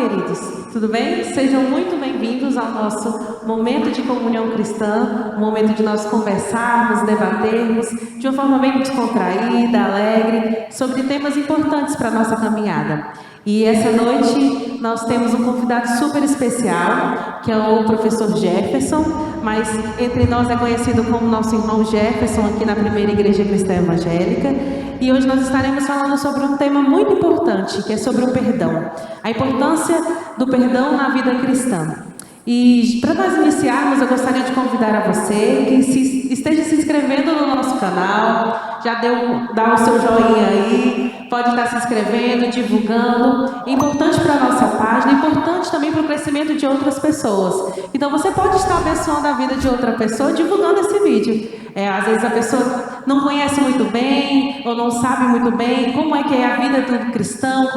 queridos, tudo bem? Sejam muito bem-vindos ao nosso momento de comunhão cristã, um momento de nós conversarmos, debatermos de uma forma bem descontraída, alegre, sobre temas importantes para a nossa caminhada. E essa noite nós temos um convidado super especial, que é o professor Jefferson, mas entre nós é conhecido como nosso irmão Jefferson aqui na Primeira Igreja Cristã Evangélica. E hoje nós estaremos falando sobre um tema muito importante, que é sobre o perdão. A importância do perdão na vida cristã. E para nós iniciarmos, eu gostaria de convidar a você que esteja se inscrevendo no nosso canal, já dá o seu joinha aí, pode estar se inscrevendo, divulgando. É importante para a nossa página, é importante também para o crescimento de outras pessoas. Então você pode estar abençoando a vida de outra pessoa divulgando esse vídeo. Às vezes a pessoa não conhece muito bem ou não sabe muito bem como é que é a vida do cristão,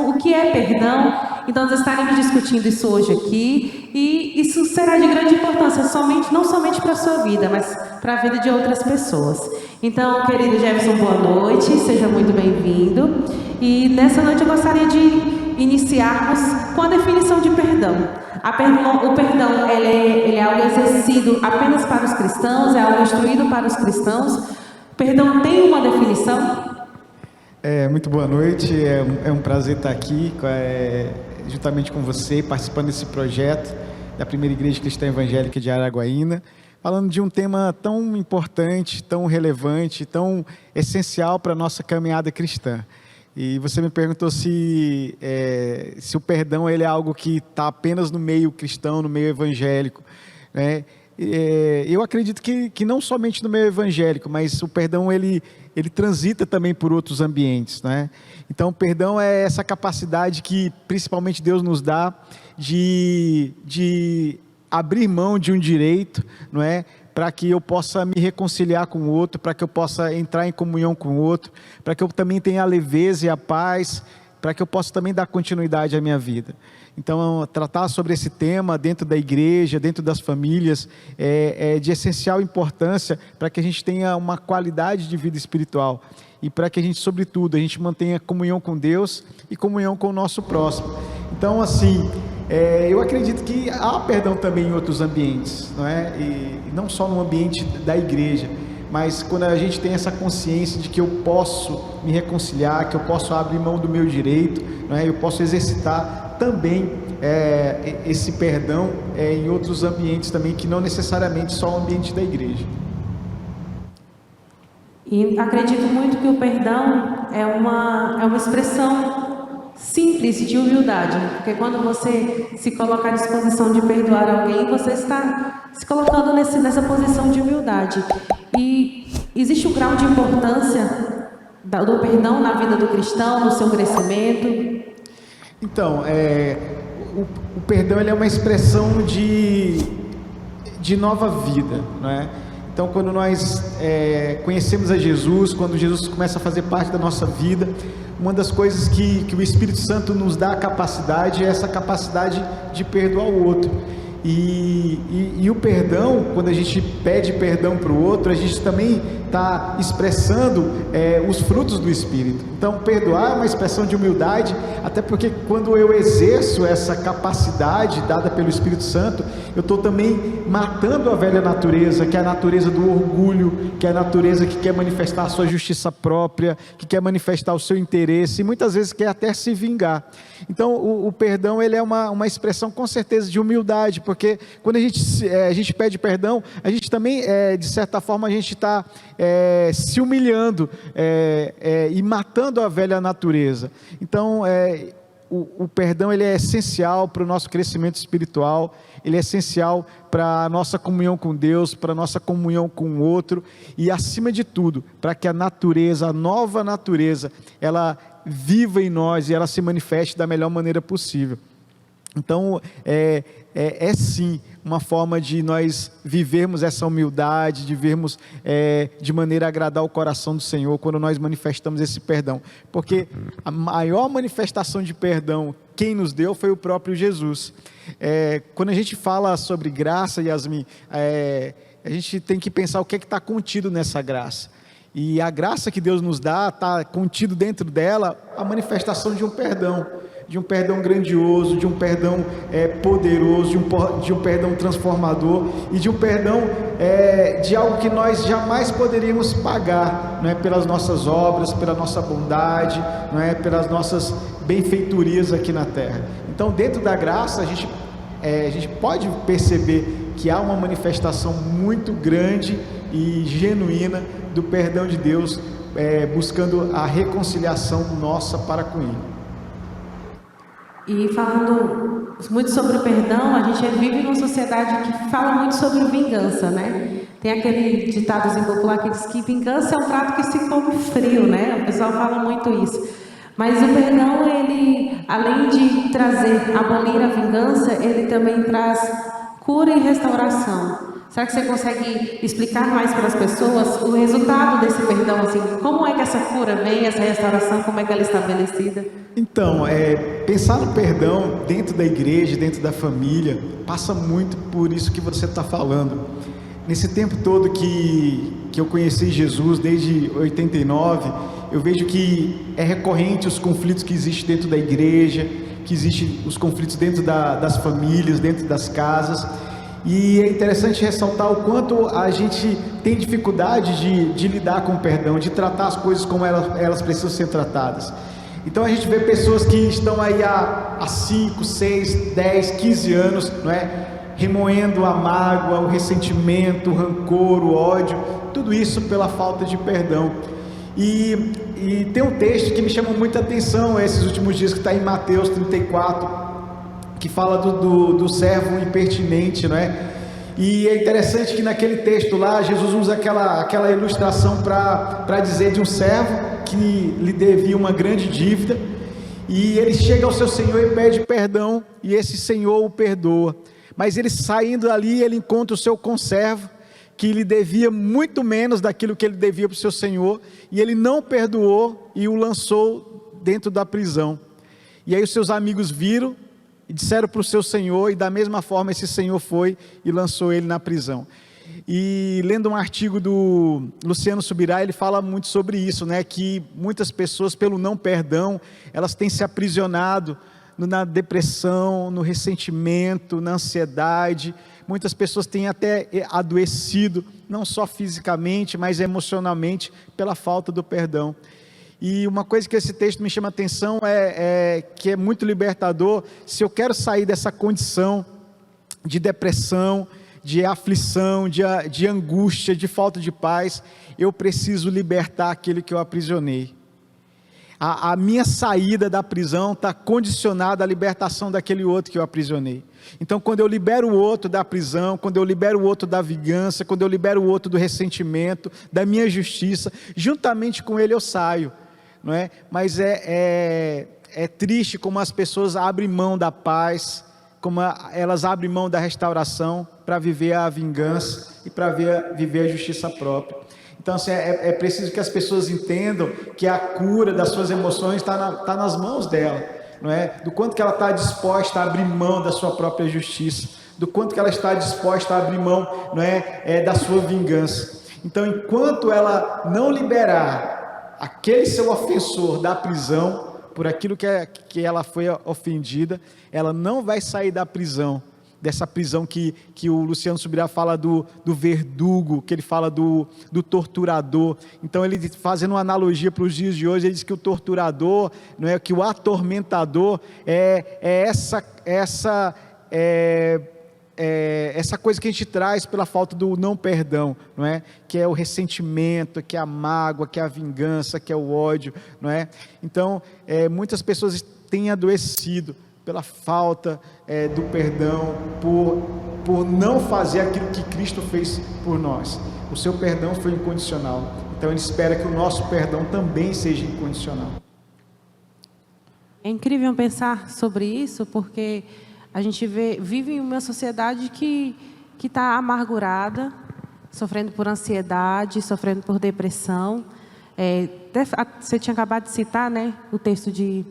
o que é perdão. Então nós estaremos discutindo isso hoje aqui e isso será de grande importância, não somente para a sua vida, mas para a vida de outras pessoas. Então, querido Jefferson, boa noite, seja muito bem-vindo. E nessa noite eu gostaria de iniciarmos com a definição de perdão. O perdão ele é algo exercido apenas para os cristãos, é algo instruído para os cristãos. O perdão tem uma definição? Muito boa noite, é um prazer estar aqui juntamente com você, participando desse projeto da Primeira Igreja Cristã Evangélica de Araguaína, falando de um tema tão importante, tão relevante, tão essencial para a nossa caminhada cristã. E você me perguntou se o perdão ele é algo que está apenas no meio cristão, no meio evangélico, né? Eu acredito que não somente no meio evangélico, mas o perdão ele transita também por outros ambientes, né? Então, o perdão é essa capacidade que principalmente Deus nos dá de abrir mão de um direito, não é? Para que eu possa me reconciliar com o outro, para que eu possa entrar em comunhão com o outro, para que eu também tenha a leveza e a paz, para que eu possa também dar continuidade à minha vida. Então, tratar sobre esse tema dentro da igreja, dentro das famílias, é de essencial importância para que a gente tenha uma qualidade de vida espiritual e para que a gente, sobretudo, a gente mantenha comunhão com Deus e comunhão com o nosso próximo. Então, assim, eu acredito que há perdão também em outros ambientes, não é? E não só no ambiente da igreja, mas quando a gente tem essa consciência de que eu posso me reconciliar, que eu posso abrir mão do meu direito, não é? Eu posso exercitar também esse perdão em outros ambientes também, que não necessariamente só o ambiente da igreja. E acredito muito que o perdão é uma expressão simples de humildade, porque quando você se coloca à disposição de perdoar alguém, você está se colocando nessa posição de humildade. E existe um grau de importância do perdão na vida do cristão, no seu crescimento? Então, o perdão ele é uma expressão de nova vida, não é? Então, quando nós conhecemos a Jesus, quando Jesus começa a fazer parte da nossa vida, uma das coisas que o Espírito Santo nos dá a capacidade é essa capacidade de perdoar o outro. E o perdão, quando a gente pede perdão para o outro, a gente também está expressando os frutos do Espírito. Então, perdoar é uma expressão de humildade, até porque quando eu exerço essa capacidade dada pelo Espírito Santo, eu estou também matando a velha natureza, que é a natureza do orgulho, que é a natureza que quer manifestar a sua justiça própria, que quer manifestar o seu interesse, e muitas vezes quer até se vingar. Então, o perdão ele é uma expressão com certeza de humildade, porque quando a gente pede perdão, a gente também, de certa forma, a gente está se humilhando e matando a velha natureza. Então, o perdão ele é essencial para o nosso crescimento espiritual, ele é essencial para a nossa comunhão com Deus, para a nossa comunhão com o outro, e acima de tudo, para que a nova natureza, ela viva em nós e ela se manifeste da melhor maneira possível. Então, sim uma forma de nós vivermos essa humildade, de vivermos de maneira a agradar o coração do Senhor, quando nós manifestamos esse perdão. Porque a maior manifestação de perdão, quem nos deu foi o próprio Jesus. Quando a gente fala sobre graça, Yasmin, a gente tem que pensar o que está contido nessa graça. E a graça que Deus nos dá, está contido dentro dela a manifestação de um perdão. de um perdão grandioso, de um perdão poderoso, de um perdão transformador e de um perdão de algo que nós jamais poderíamos pagar, não é, pelas nossas obras, pela nossa bondade, não é, pelas nossas benfeitorias aqui na terra. Então, dentro da graça, a gente pode perceber que há uma manifestação muito grande e genuína do perdão de Deus, buscando a reconciliação nossa para com Ele. E falando muito sobre o perdão, a gente vive numa sociedade que fala muito sobre vingança, né? Tem aquele ditadozinho popular que diz que vingança é um prato que se come frio, né? O pessoal fala muito isso. Mas o perdão, ele, além de abolir a vingança, ele também traz cura e restauração. Será que você consegue explicar mais para as pessoas o resultado desse perdão? Assim, como é que essa cura vem, essa restauração, como é que ela é estabelecida? Então, pensar no perdão dentro da igreja, dentro da família, passa muito por isso que você está falando. Nesse tempo todo que eu conheci Jesus, desde 89, eu vejo que é recorrente os conflitos que existem dentro da igreja, que existem os conflitos dentro das famílias, dentro das casas. E é interessante ressaltar o quanto a gente tem dificuldade de lidar com o perdão, de tratar as coisas como elas precisam ser tratadas. Então a gente vê pessoas que estão aí há 5, 6, 10, 15 anos, não é? Remoendo a mágoa, o ressentimento, o rancor, o ódio, tudo isso pela falta de perdão. E tem um texto que me chama muita atenção esses últimos dias, que está em Mateus 34, que fala do servo impertinente, não é? E é interessante que naquele texto lá, Jesus usa aquela ilustração para dizer de um servo que lhe devia uma grande dívida, e ele chega ao seu senhor e pede perdão, e esse senhor o perdoa. Mas ele, saindo dali, ele encontra o seu conservo, que lhe devia muito menos daquilo que ele devia para o seu senhor, e ele não perdoou e o lançou dentro da prisão. E aí os seus amigos viram e disseram para o seu senhor, e da mesma forma esse senhor foi e lançou ele na prisão. E lendo um artigo do Luciano Subirá, ele fala muito sobre isso, né? Que muitas pessoas, pelo não perdão, elas têm se aprisionado na depressão, no ressentimento, na ansiedade. Muitas pessoas têm até adoecido, não só fisicamente, mas emocionalmente, pela falta do perdão. E uma coisa que esse texto me chama a atenção que é muito libertador. Se eu quero sair dessa condição de depressão, de aflição, de angústia, de falta de paz, eu preciso libertar aquele que eu aprisionei. A minha saída da prisão está condicionada à libertação daquele outro que eu aprisionei. Então, quando eu libero o outro da prisão, quando eu libero o outro da vingança, quando eu libero o outro do ressentimento, da minha justiça, juntamente com ele eu saio, não é? Mas é triste como as pessoas abrem mão da paz, como elas abrem mão da restauração para viver a vingança e para viver a justiça própria. Então, assim, é preciso que as pessoas entendam que a cura das suas emoções está nas mãos dela, não é? Do quanto que ela está disposta a abrir mão da sua própria justiça, do quanto que ela está disposta a abrir mão, não é, da sua vingança. Então, enquanto ela não liberar aquele seu ofensor da prisão, por aquilo que ela foi ofendida, ela não vai sair da prisão, dessa prisão que o Luciano Subirá fala do verdugo, que ele fala do torturador. Então, ele fazendo uma analogia para os dias de hoje, ele diz que o torturador, não é, que o atormentador essa coisa que a gente traz pela falta do não perdão, não é? Que é o ressentimento, que é a mágoa, que é a vingança, que é o ódio, não é? Então, muitas pessoas têm adoecido pela falta do perdão, por não fazer aquilo que Cristo fez por nós. O seu perdão foi incondicional, então Ele espera que o nosso perdão também seja incondicional. É incrível pensar sobre isso, porque a gente vive em uma sociedade que está amargurada, sofrendo por ansiedade, sofrendo por depressão. Você tinha acabado de citar, né, o texto de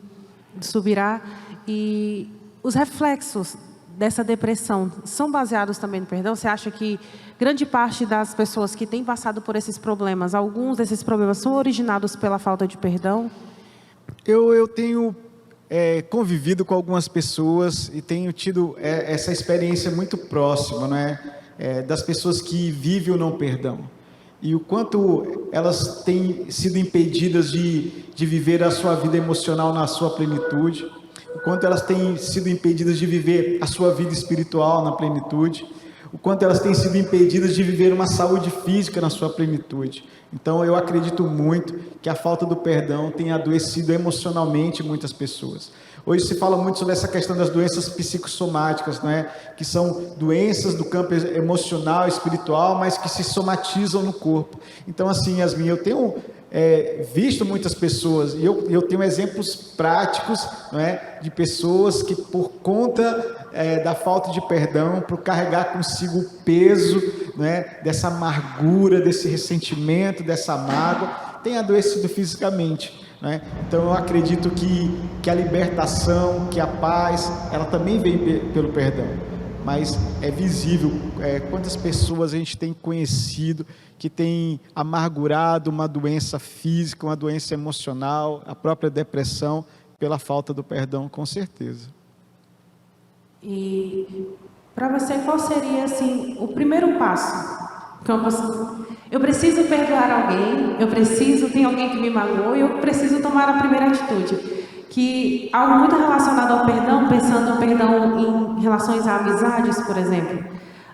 Subirá, e os reflexos dessa depressão são baseados também no perdão? Você acha que grande parte das pessoas que têm passado por esses problemas, alguns desses problemas são originados pela falta de perdão? Eu tenho convivido com algumas pessoas e tenho tido essa experiência muito próxima, não é? Das pessoas que vivem o não perdão. E o quanto elas têm sido impedidas de viver a sua vida emocional na sua plenitude, o quanto elas têm sido impedidas de viver a sua vida espiritual na plenitude, o quanto elas têm sido impedidas de viver uma saúde física na sua plenitude. Então eu acredito muito que a falta do perdão tem adoecido emocionalmente muitas pessoas. Hoje se fala muito sobre essa questão das doenças psicossomáticas, não é? Que são doenças do campo emocional, espiritual, mas que se somatizam no corpo. Então assim, Yasmin, eu tenho visto muitas pessoas, e eu tenho exemplos práticos, não é? De pessoas que por conta da falta de perdão, por carregar consigo o peso, não é? Dessa amargura, desse ressentimento, dessa mágoa, tem adoecido fisicamente. Né? Então eu acredito que a libertação, que a paz, ela também vem pelo perdão, mas é visível quantas pessoas a gente tem conhecido que tem amargurado uma doença física, uma doença emocional, a própria depressão, pela falta do perdão, com certeza. E para você, qual seria assim o primeiro passo? Eu preciso perdoar alguém, tem alguém que me magoou e eu preciso tomar a primeira atitude. Que algo muito relacionado ao perdão, pensando no perdão em relações a amizades, por exemplo.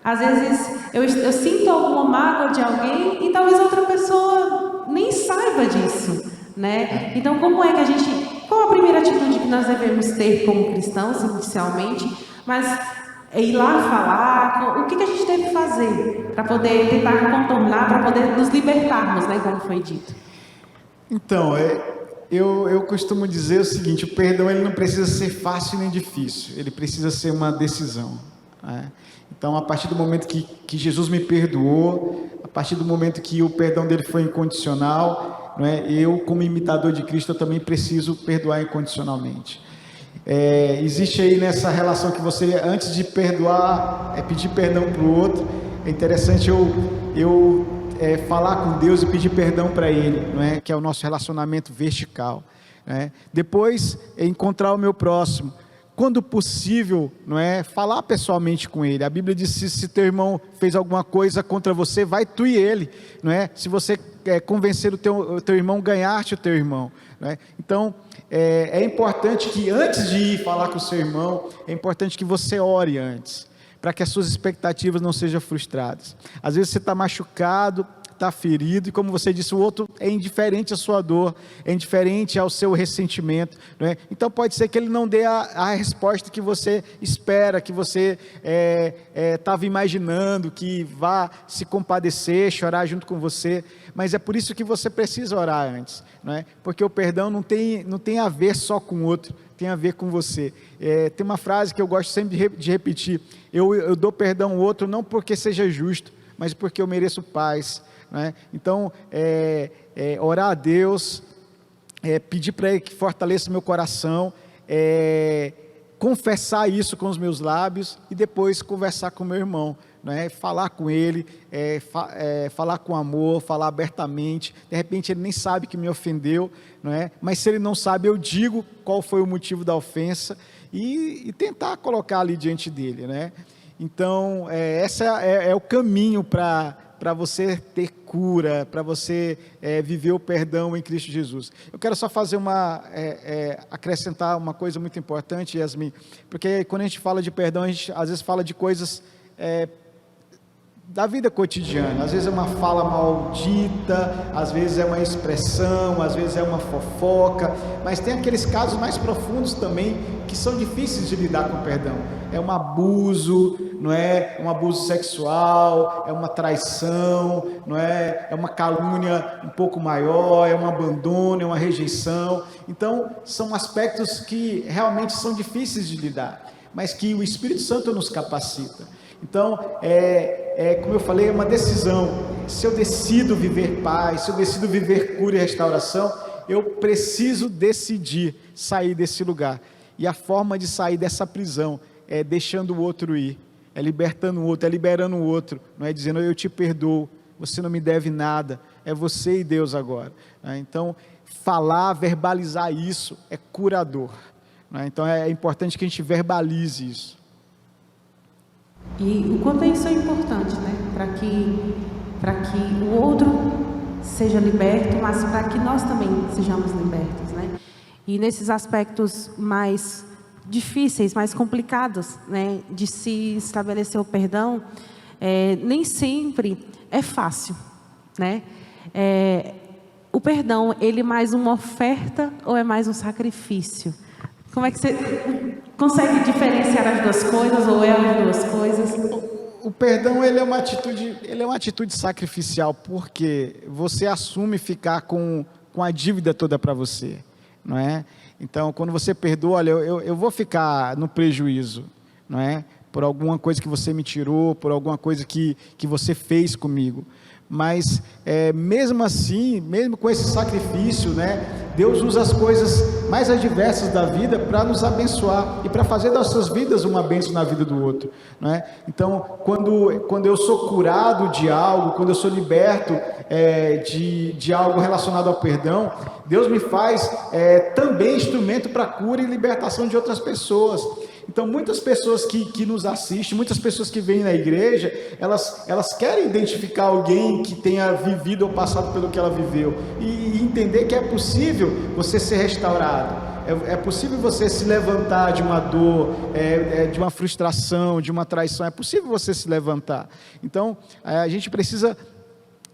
Às vezes eu sinto alguma mágoa de alguém e talvez outra pessoa nem saiba disso, né? Então qual a primeira atitude que nós devemos ter como cristãos, inicialmente, mas é ir lá falar, o que a gente deve fazer para poder tentar contornar, para poder nos libertarmos, né, como foi dito. Então, eu costumo dizer o seguinte: o perdão ele não precisa ser fácil nem difícil, ele precisa ser uma decisão, né? Então, a partir do momento que Jesus me perdoou, a partir do momento que o perdão dele foi incondicional, não é? Eu, como imitador de Cristo, eu também preciso perdoar incondicionalmente. Existe aí nessa relação que você, antes de perdoar, pedir perdão para o outro. É interessante eu falar com Deus e pedir perdão para Ele, não é? Que é o nosso relacionamento vertical, né? Depois, encontrar o meu próximo, quando possível, não é? Falar pessoalmente com ele. A Bíblia diz: se teu irmão fez alguma coisa contra você, vai tu e ele, não é? Se você convencer o teu irmão, ganhar-te o teu irmão, não é? Então é importante que antes de ir falar com o seu irmão, é importante que você ore antes, para que as suas expectativas não sejam frustradas. Às vezes você está machucado, está ferido, e como você disse, o outro é indiferente à sua dor, é indiferente ao seu ressentimento, não é? Então pode ser que ele não dê a resposta que você espera, que você estava imaginando, que vá se compadecer, chorar junto com você, mas é por isso que você precisa orar antes, não é? Porque o perdão não tem a ver só com o outro, tem a ver com você. Tem uma frase que eu gosto sempre de repetir: eu dou perdão ao outro não porque seja justo, mas porque eu mereço paz, né? Então, orar a Deus, pedir para Ele que fortaleça meu coração, confessar isso com os meus lábios e depois conversar com meu irmão, né? Falar com ele, falar com amor, falar abertamente. De repente ele nem sabe que me ofendeu, não é? Mas se ele não sabe, eu digo qual foi o motivo da ofensa e tentar colocar ali diante dele, né? Então, esse é o caminho para você ter cura, para você viver o perdão em Cristo Jesus. Eu quero só fazer acrescentar uma coisa muito importante, Yasmin, porque quando a gente fala de perdão, a gente às vezes fala de coisas da vida cotidiana. Às vezes é uma fala maldita, às vezes é uma expressão, às vezes é uma fofoca, mas tem aqueles casos mais profundos também que são difíceis de lidar com o perdão. É um abuso, não é? Um abuso sexual, é uma traição, não é? É uma calúnia um pouco maior, é um abandono, é uma rejeição. Então, são aspectos que realmente são difíceis de lidar, mas que o Espírito Santo nos capacita. Então, como eu falei, é uma decisão. Se eu decido viver paz, se eu decido viver cura e restauração, eu preciso decidir sair desse lugar. E a forma de sair dessa prisão é deixando o outro ir, é libertando o outro, é liberando o outro, não é dizendo: eu te perdoo, você não me deve nada, é você e Deus agora. Então, falar, verbalizar isso é curador. né? Então é importante que a gente verbalize isso. E o quanto isso é importante, né? Para que o outro seja liberto, mas para que nós também sejamos libertos, né? E nesses aspectos mais difíceis, mais complicados, né, de se estabelecer o perdão, nem sempre é fácil, né? O perdão, ele é mais uma oferta ou é mais um sacrifício? Como é que você consegue diferenciar as duas coisas, ou é as duas coisas? O perdão, ele é uma atitude sacrificial, porque você assume ficar com a dívida toda para você, não é? Então, quando você perdoa, olha, eu vou ficar no prejuízo, não é? Por alguma coisa que você me tirou, por alguma coisa que você fez comigo. Mas, mesmo assim, mesmo com esse sacrifício, né, Deus usa as coisas mais adversas da vida para nos abençoar e para fazer das nossas vidas uma bênção na vida do outro, né? Então, quando eu sou curado de algo, quando eu sou liberto de algo relacionado ao perdão, Deus me faz também instrumento para cura e libertação de outras pessoas. Então, muitas pessoas que nos assistem, muitas pessoas que vêm na igreja, elas querem identificar alguém que tenha vivido ou passado pelo que ela viveu e entender que é possível você ser restaurado, é possível você se levantar de uma dor, de uma frustração, de uma traição, é possível você se levantar. Então, a gente precisa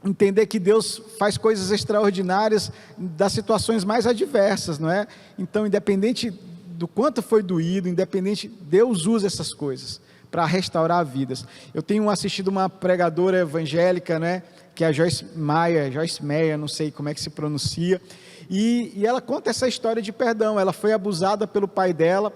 entender que Deus faz coisas extraordinárias das situações mais adversas, não é? Então, independente do quanto foi doído, independente, Deus usa essas coisas para restaurar vidas. Eu tenho assistido uma pregadora evangélica, né, que é a Joyce Meyer, não sei como é que se pronuncia, e ela conta essa história de perdão. Ela foi abusada pelo pai dela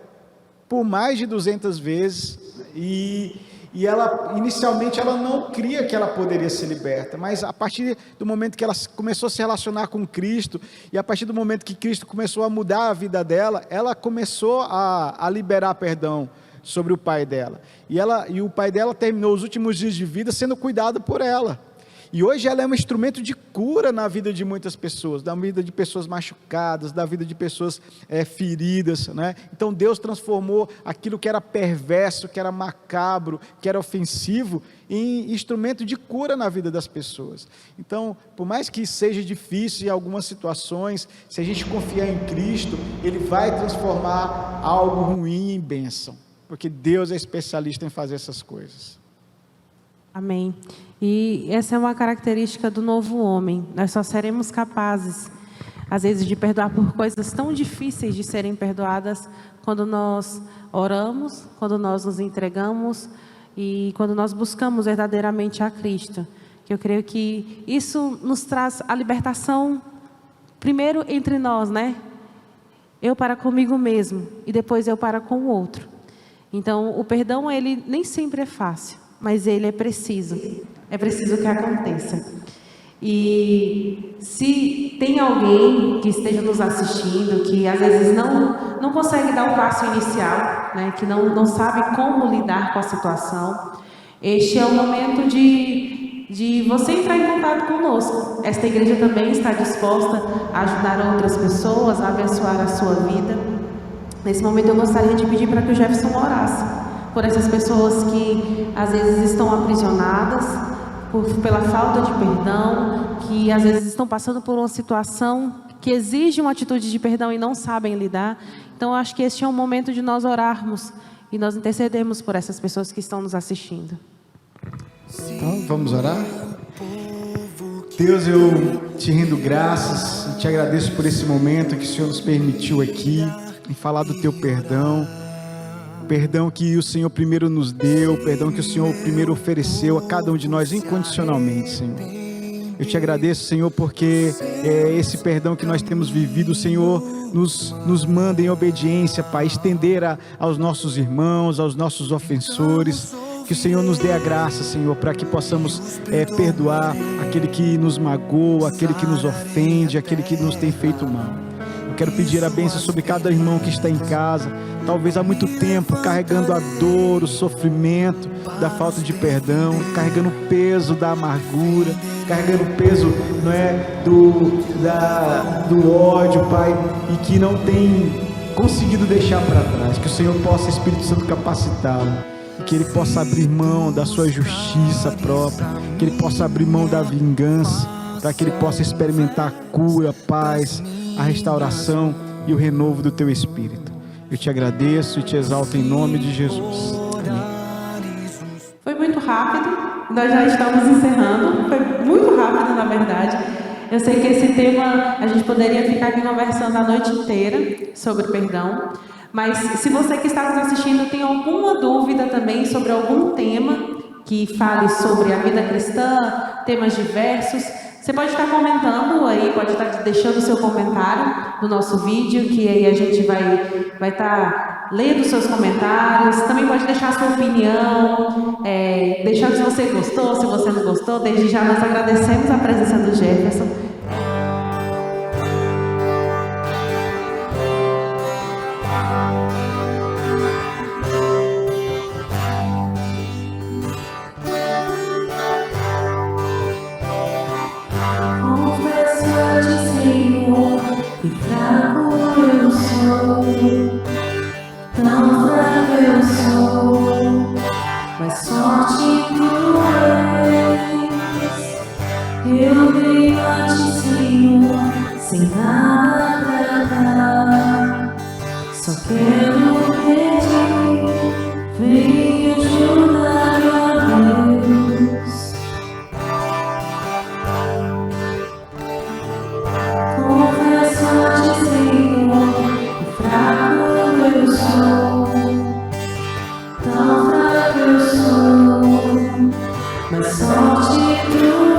por mais de 200 vezes, e ela, inicialmente, ela não cria que ela poderia ser liberta, mas a partir do momento que ela começou a se relacionar com Cristo, e a partir do momento que Cristo começou a mudar a vida dela, ela começou a liberar perdão sobre o pai dela, e o pai dela terminou os últimos dias de vida sendo cuidado por ela, e hoje ela é um instrumento de cura na vida de muitas pessoas, da vida de pessoas machucadas, da vida de pessoas feridas, né? Então Deus transformou aquilo que era perverso, que era macabro, que era ofensivo, em instrumento de cura na vida das pessoas. Então, por mais que seja difícil em algumas situações, se a gente confiar em Cristo, Ele vai transformar algo ruim em bênção, porque Deus é especialista em fazer essas coisas. Amém. E essa é uma característica do novo homem. Nós só seremos capazes, às vezes, de perdoar por coisas tão difíceis de serem perdoadas quando nós oramos, quando nós nos entregamos e quando nós buscamos verdadeiramente a Cristo. Que eu creio que isso nos traz a libertação, primeiro entre nós, né? Eu para comigo mesmo e depois eu para com o outro. Então, o perdão, ele nem sempre é fácil, mas ele é preciso que aconteça. E se tem alguém que esteja nos assistindo, que às vezes não consegue dar o passo inicial, né, que não sabe como lidar com a situação, este é o momento de você entrar em contato conosco. Esta igreja também está disposta a ajudar outras pessoas, a abençoar a sua vida. Nesse momento eu gostaria de pedir para que o Jefferson orasse por essas pessoas que às vezes estão aprisionadas pela falta de perdão, que às vezes estão passando por uma situação que exige uma atitude de perdão e não sabem lidar. Então eu acho que este é o momento de nós orarmos e nós intercedermos por essas pessoas que estão nos assistindo. Então vamos orar? Deus, eu te rendo graças e te agradeço por esse momento que o Senhor nos permitiu aqui, em falar do teu perdão. Perdão que o Senhor primeiro nos deu, perdão que o Senhor primeiro ofereceu a cada um de nós incondicionalmente, Senhor. Eu te agradeço, Senhor, porque esse perdão que nós temos vivido, o Senhor nos manda em obediência, Pai, estender aos nossos irmãos, aos nossos ofensores. Que o Senhor nos dê a graça, Senhor, para que possamos perdoar aquele que nos magoa, aquele que nos ofende, aquele que nos tem feito mal. Eu quero pedir a bênção sobre cada irmão que está em casa, talvez há muito tempo, carregando a dor, o sofrimento da falta de perdão, carregando o peso da amargura, carregando o peso, não é, do ódio, Pai, e que não tem conseguido deixar para trás. Que o Senhor possa, Espírito Santo, capacitá-lo. Que ele possa abrir mão da sua justiça própria. Que ele possa abrir mão da vingança. Para que ele possa experimentar a cura, a paz, a restauração e o renovo do teu Espírito. Eu te agradeço e te exalto em nome de Jesus. Amém. Foi muito rápido, nós já estamos encerrando, foi muito rápido na verdade. Eu sei que esse tema a gente poderia ficar aqui conversando a noite inteira sobre perdão, mas se você que está nos assistindo tem alguma dúvida também sobre algum tema que fale sobre a vida cristã, temas diversos, você pode estar comentando aí, pode estar deixando o seu comentário no nosso vídeo, que aí a gente vai estar lendo os seus comentários. Também pode deixar a sua opinião, deixar se você gostou, se você não gostou. Desde já nós agradecemos a presença do Jefferson. E fraco eu sou, tão fraco eu sou, mas sorte tu és. Eu venho a ti, Senhor, sem nada pra dar, só quero pedir, vem ajudar a Deus. Mas sorte tu